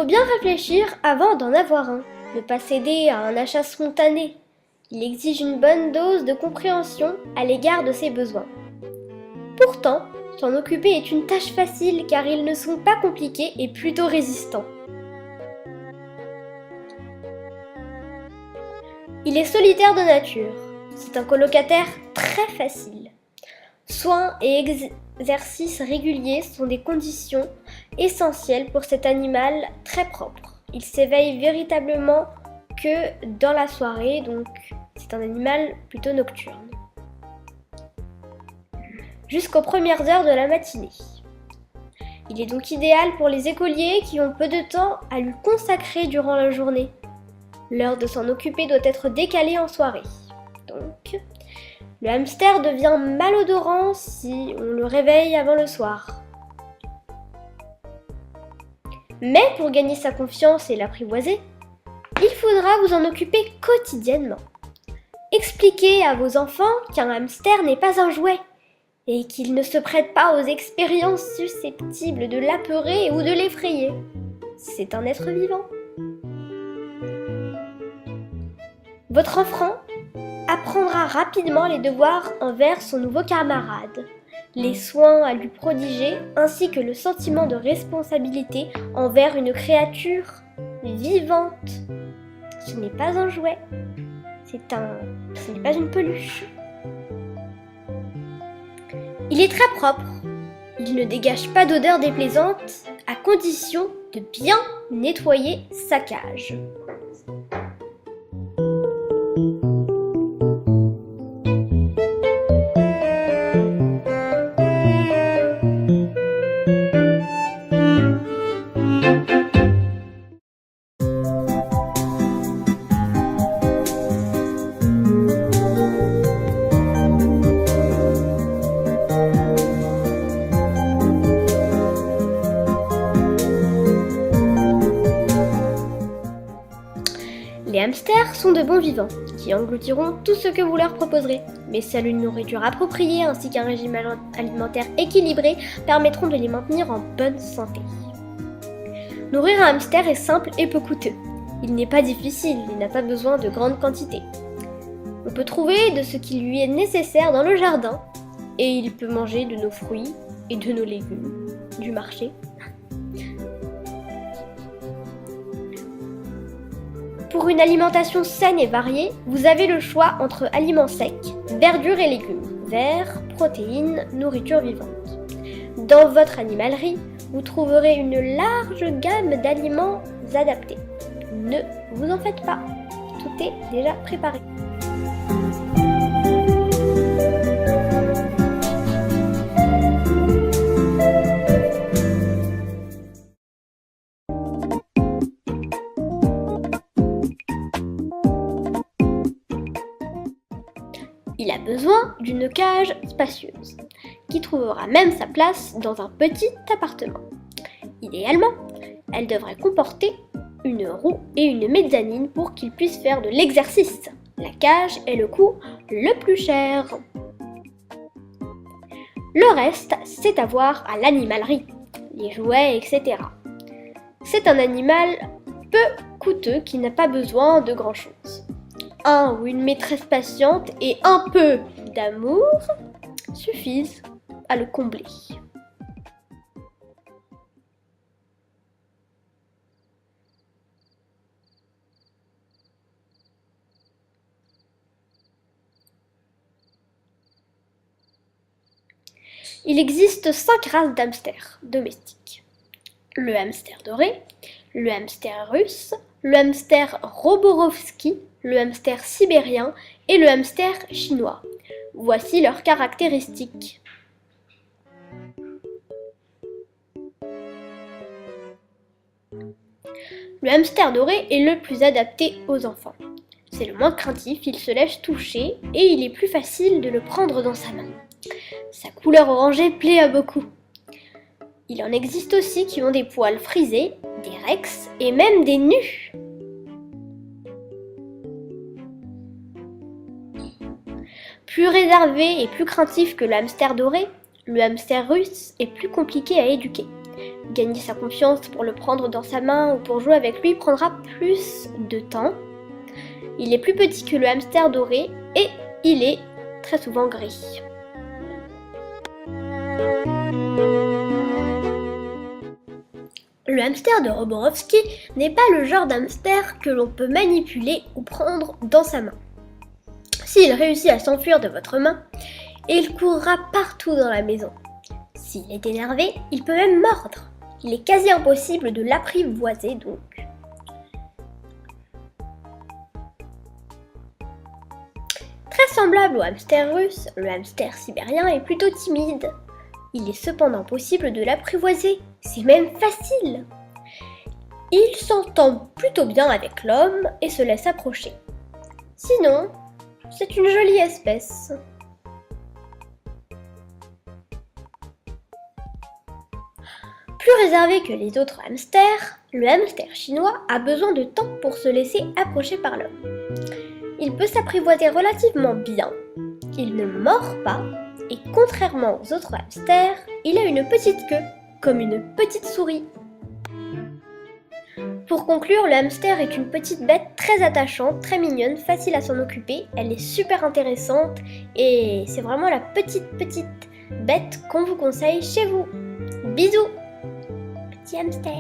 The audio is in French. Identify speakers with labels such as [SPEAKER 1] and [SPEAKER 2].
[SPEAKER 1] bien réfléchir avant d'en avoir un, ne pas céder à un achat spontané. Il exige une bonne dose de compréhension à l'égard de ses besoins. Pourtant, s'en occuper est une tâche facile car ils ne sont pas compliqués et plutôt résistants. Il est solitaire de nature. C'est un colocataire très facile. Soins et exercices réguliers sont des conditions essentielles pour cet animal très propre. Il s'éveille véritablement que dans la soirée, donc c'est un animal plutôt nocturne. Jusqu'aux premières heures de la matinée. Il est donc idéal pour les écoliers qui ont peu de temps à lui consacrer durant la journée. L'heure de s'en occuper doit être décalée en soirée. Donc, le hamster devient malodorant si on le réveille avant le soir. Mais pour gagner sa confiance et l'apprivoiser, il faudra vous en occuper quotidiennement. Expliquez à vos enfants qu'un hamster n'est pas un jouet et qu'il ne se prête pas aux expériences susceptibles de l'apeurer ou de l'effrayer. C'est un être vivant. Votre enfant apprendra rapidement les devoirs envers son nouveau camarade, les soins à lui prodiger ainsi que le sentiment de responsabilité envers une créature vivante. Ce n'est pas un jouet, ce n'est pas une peluche. Il est très propre, il ne dégage pas d'odeur déplaisante à condition de bien nettoyer sa cage. Les hamsters sont de bons vivants, qui engloutiront tout ce que vous leur proposerez. Mais seule une nourriture appropriée ainsi qu'un régime alimentaire équilibré permettront de les maintenir en bonne santé. Nourrir un hamster est simple et peu coûteux. Il n'est pas difficile, il n'a pas besoin de grandes quantités. On peut trouver de ce qui lui est nécessaire dans le jardin, et il peut manger de nos fruits et de nos légumes du marché. Pour une alimentation saine et variée, vous avez le choix entre aliments secs, verdure et légumes, verts, protéines, nourriture vivante. Dans votre animalerie, vous trouverez une large gamme d'aliments adaptés. Ne vous en faites pas, tout est déjà préparé. Il a besoin d'une cage spacieuse, qui trouvera même sa place dans un petit appartement. Idéalement, elle devrait comporter une roue et une mezzanine pour qu'il puisse faire de l'exercice. La cage est le coût le plus cher. Le reste, c'est à voir à l'animalerie, les jouets, etc. C'est un animal peu coûteux qui n'a pas besoin de grand-chose. Un ou une maîtresse patiente et un peu d'amour suffisent à le combler. Il existe 5 races d'hamsters domestiques. Le hamster doré, le hamster russe, le hamster roborovski, le hamster sibérien et le hamster chinois. Voici leurs caractéristiques. Le hamster doré est le plus adapté aux enfants. C'est le moins craintif, il se laisse toucher et il est plus facile de le prendre dans sa main. Sa couleur orangée plaît à beaucoup. Il en existe aussi qui ont des poils frisés, des rex et même des nus. Plus réservé et plus craintif que le hamster doré, le hamster russe est plus compliqué à éduquer. gagner sa confiance pour le prendre dans sa main ou pour jouer avec lui prendra plus de temps. Il est plus petit que le hamster doré et il est très souvent gris. Le hamster de Roborovski n'est pas le genre d'hamster que l'on peut manipuler ou prendre dans sa main. S'il réussit à s'enfuir de votre main, il courra partout dans la maison. S'il est énervé, il peut même mordre. Il est quasi impossible de l'apprivoiser donc. Très semblable au hamster russe, le hamster sibérien est plutôt timide. Il est cependant possible de l'apprivoiser, c'est même facile. Il s'entend plutôt bien avec l'homme et se laisse approcher. Sinon, c'est une jolie espèce. Plus réservé que les autres hamsters, le hamster chinois a besoin de temps pour se laisser approcher par l'homme. Il peut s'apprivoiser relativement bien, il ne mord pas, et contrairement aux autres hamsters, il a une petite queue, comme une petite souris. Pour conclure, le hamster est une petite bête très attachante, très mignonne, facile à s'en occuper, elle est super intéressante et c'est vraiment la petite bête qu'on vous conseille chez vous. Bisous, petit hamster!